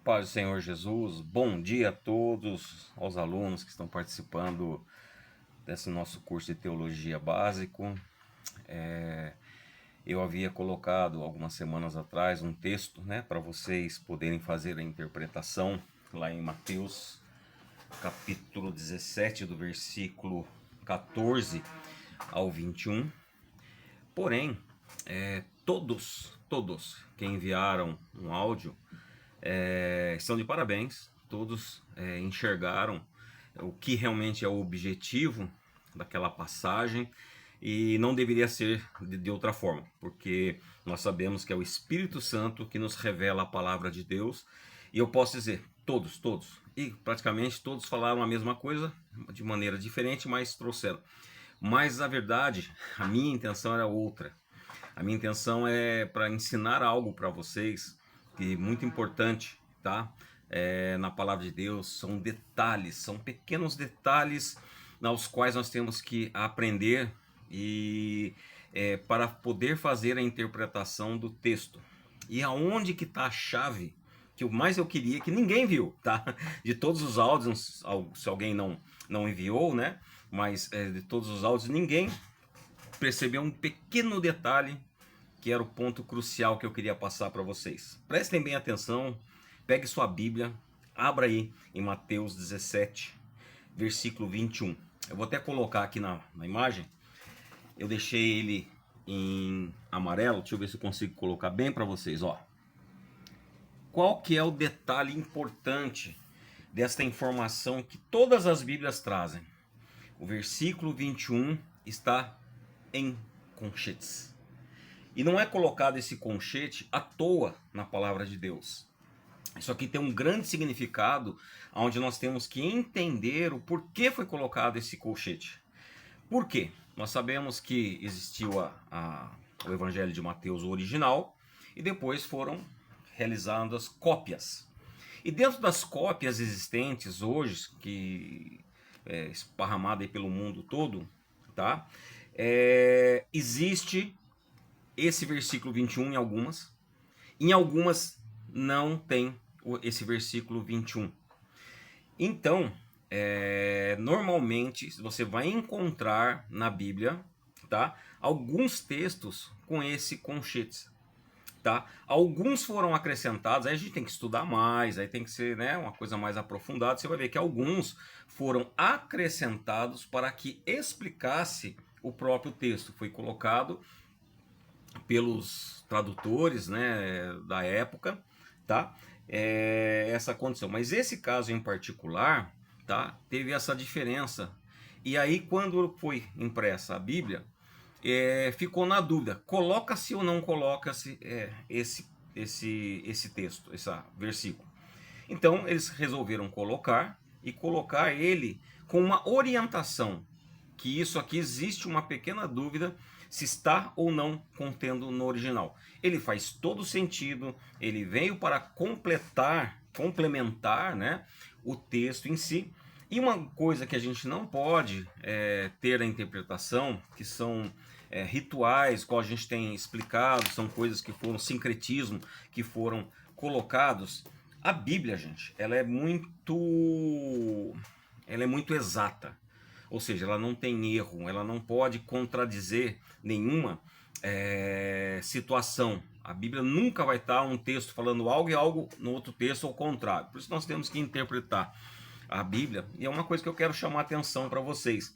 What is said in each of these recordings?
Paz do Senhor Jesus, bom dia a todos, aos alunos que estão participando desse nosso curso de Teologia Básico. Eu havia colocado algumas semanas atrás um texto, para vocês poderem fazer a interpretação lá em Mateus, capítulo 17, do versículo 14 ao 21. Porém, todos que enviaram um áudio estão de parabéns. Todos enxergaram o que realmente é o objetivo daquela passagem e não deveria ser de outra forma, porque nós sabemos que é o Espírito Santo que nos revela a palavra de Deus. E eu posso dizer, todos, e praticamente todos falaram a mesma coisa de maneira diferente, mas trouxeram. Mas a verdade, a minha intenção era outra. A minha intenção é para ensinar algo para vocês que é muito importante, tá? Na palavra de Deus, são detalhes, são pequenos detalhes aos quais nós temos que aprender e para poder fazer a interpretação do texto. E aonde que está a chave que mais eu queria, que ninguém viu, tá? De todos os áudios, se alguém não enviou, né? Mas de todos os áudios, ninguém percebeu um pequeno detalhe que era o ponto crucial que eu queria passar para vocês. Prestem bem atenção, pegue sua Bíblia, abra aí em Mateus 17, versículo 21. Eu vou até colocar aqui na imagem, eu deixei ele em amarelo, deixa eu ver se eu consigo colocar bem para vocês, ó. Qual que é o detalhe importante desta informação que todas as Bíblias trazem? O versículo 21 está em conchetes. E não é colocado esse conchete à toa na palavra de Deus. Isso aqui tem um grande significado, onde nós temos que entender o porquê foi colocado esse colchete. Por quê? Nós sabemos que existiu o Evangelho de Mateus original e depois foram realizadas cópias. E dentro das cópias existentes hoje, que esparramada aí pelo mundo todo, tá? Existe esse versículo 21 em algumas não tem esse versículo 21. Então, normalmente você vai encontrar na Bíblia, tá, alguns textos com esse conchete, tá? Alguns foram acrescentados, aí a gente tem que estudar mais, aí tem que ser, né, uma coisa mais aprofundada. Você vai ver que alguns foram acrescentados para que explicasse o próprio texto. Foi colocado pelos tradutores, né, da época, tá? Essa condição. Mas esse caso em particular, tá, teve essa diferença. E aí, quando foi impressa a Bíblia, ficou na dúvida: coloca-se ou não coloca-se esse texto, esse versículo. Então, eles resolveram colocar ele com uma orientação, que isso aqui existe uma pequena dúvida se está ou não contendo no original. Ele faz todo sentido, ele veio para complementar, né, o texto em si. E uma coisa que a gente não pode ter a interpretação, que são rituais, qual a gente tem explicado, são coisas que foram sincretismo, que foram colocados. A Bíblia, gente, ela é muito exata. Ou seja, ela não tem erro, ela não pode contradizer nenhuma situação. A Bíblia nunca vai estar um texto falando algo e algo no outro texto ao contrário. Por isso nós temos que interpretar a Bíblia. E é uma coisa que eu quero chamar a atenção para vocês,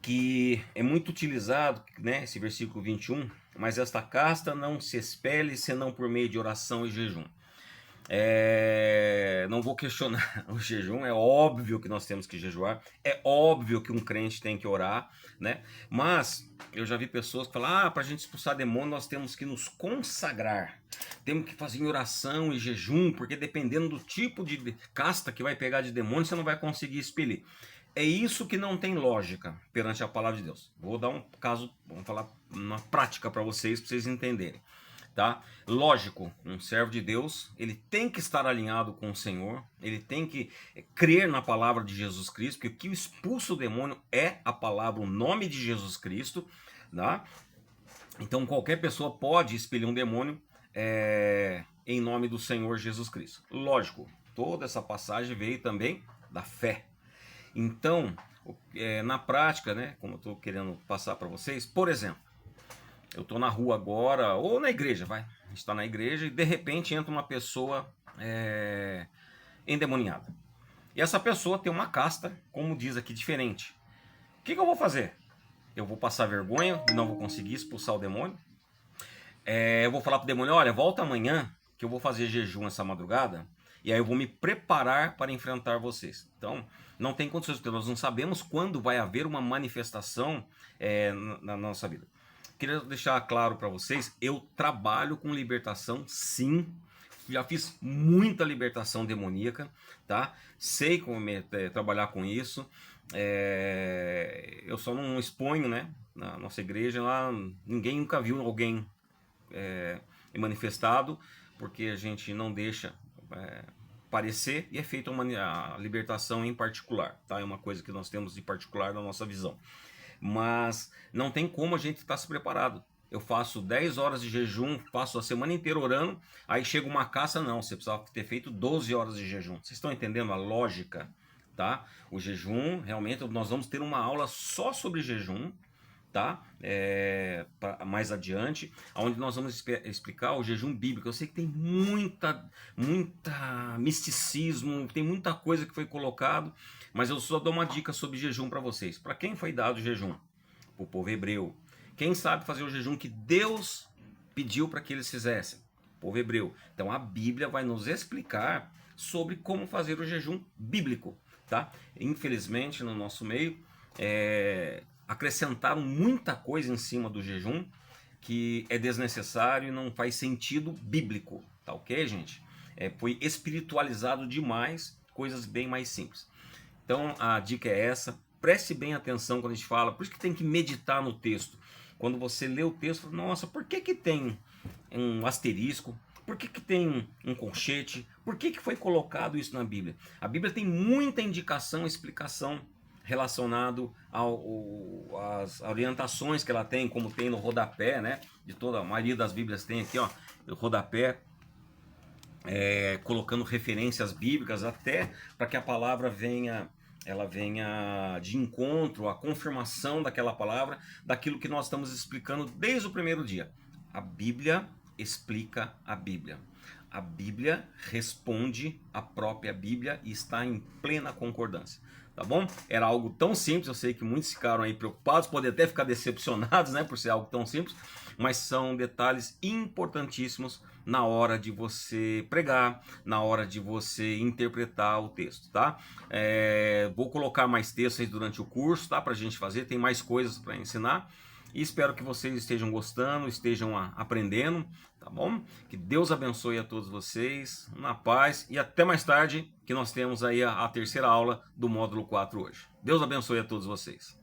que é muito utilizado, né, esse versículo 21, mas esta casta não se expele senão por meio de oração e jejum. Não vou questionar o jejum, é óbvio que nós temos que jejuar, é óbvio que um crente tem que orar, né? Mas eu já vi pessoas que falam: para a gente expulsar demônio nós temos que nos consagrar, temos que fazer em oração e jejum, porque dependendo do tipo de casta que vai pegar de demônio, você não vai conseguir expelir. É isso que não tem lógica perante a palavra de Deus. Vou dar um caso, vamos falar uma prática para vocês entenderem. Tá? Lógico, um servo de Deus, ele tem que estar alinhado com o Senhor, ele tem que crer na palavra de Jesus Cristo, porque o que expulsa o demônio é a palavra, o nome de Jesus Cristo, tá? Então qualquer pessoa pode expelir um demônio em nome do Senhor Jesus Cristo. Lógico, toda essa passagem veio também da fé. Então, na prática, né, como eu estou querendo passar para vocês, por exemplo, eu estou na rua agora, ou na igreja, vai. A gente está na igreja e de repente entra uma pessoa endemoniada. E essa pessoa tem uma casta, como diz aqui, diferente. O que eu vou fazer? Eu vou passar vergonha, não vou conseguir expulsar o demônio. Eu vou falar para o demônio, olha, volta amanhã, que eu vou fazer jejum essa madrugada, e aí eu vou me preparar para enfrentar vocês. Então, não tem condições, porque nós não sabemos quando vai haver uma manifestação na nossa vida. Queria deixar claro para vocês, eu trabalho com libertação, sim. Já fiz muita libertação demoníaca, tá? Sei como trabalhar com isso. Eu só não exponho, né? Na nossa igreja lá, ninguém nunca viu alguém manifestado, porque a gente não deixa parecer e é feita a libertação em particular, tá? É uma coisa que nós temos de particular na nossa visão. Mas não tem como a gente estar se preparado. Eu faço 10 horas de jejum, passo a semana inteira orando, aí chega uma caça, não, você precisava ter feito 12 horas de jejum. Vocês estão entendendo a lógica, tá? O jejum, realmente, nós vamos ter uma aula só sobre jejum, tá? Mais adiante, onde nós vamos explicar o jejum bíblico. Eu sei que tem muita misticismo, tem muita coisa que foi colocado, mas eu só dou uma dica sobre jejum para vocês. Para quem foi dado o jejum? Para o povo hebreu. Quem sabe fazer o jejum que Deus pediu para que eles fizessem? O povo hebreu. Então a Bíblia vai nos explicar sobre como fazer o jejum bíblico, tá? Infelizmente no nosso meio acrescentaram muita coisa em cima do jejum que é desnecessário e não faz sentido bíblico, tá ok, gente? Foi espiritualizado demais, coisas bem mais simples. Então a dica é essa, preste bem atenção quando a gente fala, por isso que tem que meditar no texto. Quando você lê o texto, nossa, por que tem um asterisco? Por que tem um colchete? Por que foi colocado isso na Bíblia? A Bíblia tem muita indicação, explicação relacionado às orientações que ela tem, como tem no rodapé, né? De toda a maioria das Bíblias tem aqui, ó, o rodapé, colocando referências bíblicas até para que a palavra venha de encontro à confirmação daquela palavra, daquilo que nós estamos explicando desde o primeiro dia. A Bíblia explica a Bíblia. A Bíblia responde a própria Bíblia e está em plena concordância. Tá bom? Era algo tão simples, eu sei que muitos ficaram aí preocupados, podem até ficar decepcionados, né, por ser algo tão simples, mas são detalhes importantíssimos na hora de você pregar, na hora de você interpretar o texto, tá? Vou colocar mais textos aí durante o curso, tá? Pra gente fazer, tem mais coisas para ensinar. E espero que vocês estejam gostando, estejam aprendendo, tá bom? Que Deus abençoe a todos vocês, na paz, e até mais tarde, que nós temos aí a terceira aula do módulo 4 hoje. Deus abençoe a todos vocês.